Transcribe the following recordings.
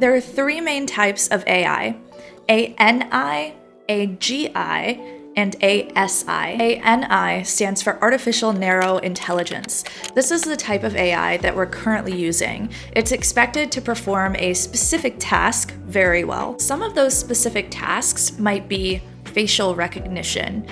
There are three main types of AI: ANI, AGI, and ASI. ANI stands for Artificial Narrow Intelligence. This is the type of AI that we're currently using. It's expected to perform a specific task very well. Some of those specific tasks might be facial recognition,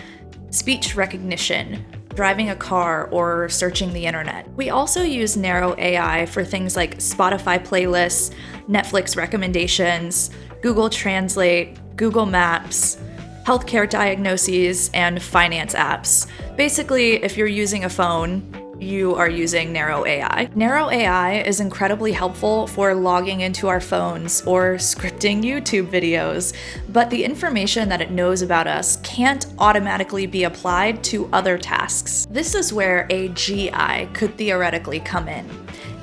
speech recognition, driving a car, or searching the internet. We also use narrow AI for things like Spotify playlists, Netflix recommendations, Google Translate, Google Maps, healthcare diagnoses, and finance apps. Basically, if you're using a phone, you are using narrow AI. Narrow AI is incredibly helpful for logging into our phones or scripting YouTube videos, but the information that it knows about us can't automatically be applied to other tasks. This is where AGI could theoretically come in.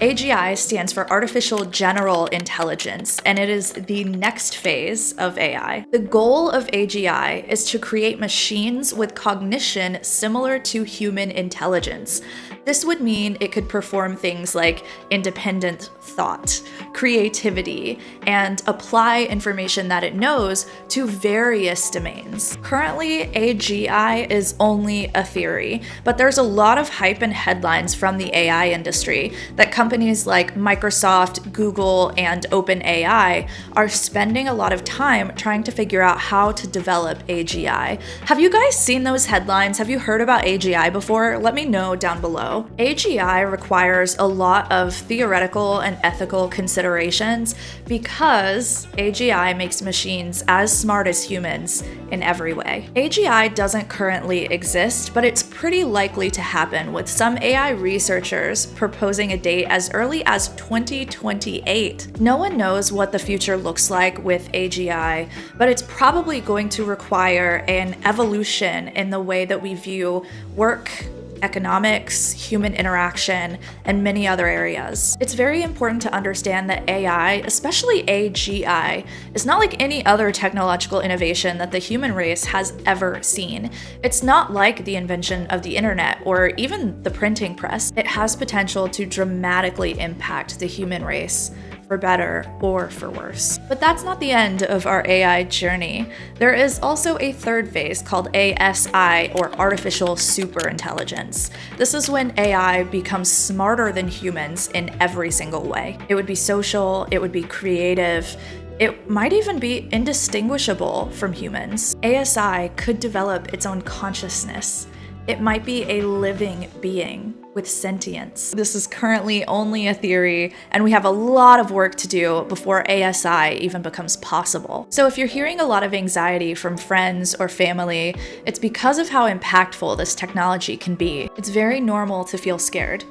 AGI stands for Artificial General Intelligence, and it is the next phase of AI. The goal of AGI is to create machines with cognition similar to human intelligence. This would mean it could perform things like independent thought, creativity, and apply information that it knows to various domains. Currently, AGI is only a theory, but there's a lot of hype and headlines from the AI industry that companies like Microsoft, Google, and OpenAI are spending a lot of time trying to figure out how to develop AGI. Have you guys seen those headlines? Have you heard about AGI before? Let me know down below. AGI requires a lot of theoretical and ethical considerations because AGI makes machines as smart as humans in every way. AGI doesn't currently exist, but it's pretty likely to happen, with some AI researchers proposing a date as early as 2028. No one knows what the future looks like with AGI, but it's probably going to require an evolution in the way that we view work, economics, human interaction, and many other areas. It's very important to understand that AI, especially AGI, is not like any other technological innovation that the human race has ever seen. It's not like the invention of the internet or even the printing press. It has potential to dramatically impact the human race, for better or for worse. But that's not the end of our AI journey. There is also a third phase called ASI, or Artificial Superintelligence. This is when AI becomes smarter than humans in every single way. It would be social, it would be creative, it might even be indistinguishable from humans. ASI could develop its own consciousness. It might be a living being with sentience. This is currently only a theory, and we have a lot of work to do before ASI even becomes possible. So if you're hearing a lot of anxiety from friends or family, it's because of how impactful this technology can be. It's very normal to feel scared,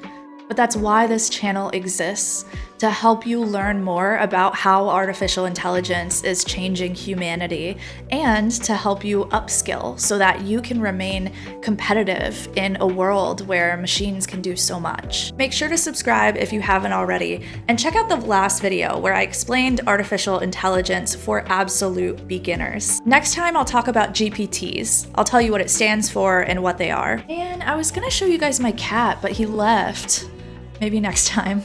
but that's why this channel exists, to help you learn more about how artificial intelligence is changing humanity and to help you upskill so that you can remain competitive in a world where machines can do so much. Make sure to subscribe if you haven't already, and check out the last video where I explained artificial intelligence for absolute beginners. Next time I'll talk about GPTs. I'll tell you what it stands for and what they are. And I was gonna show you guys my cat, but he left. Maybe next time.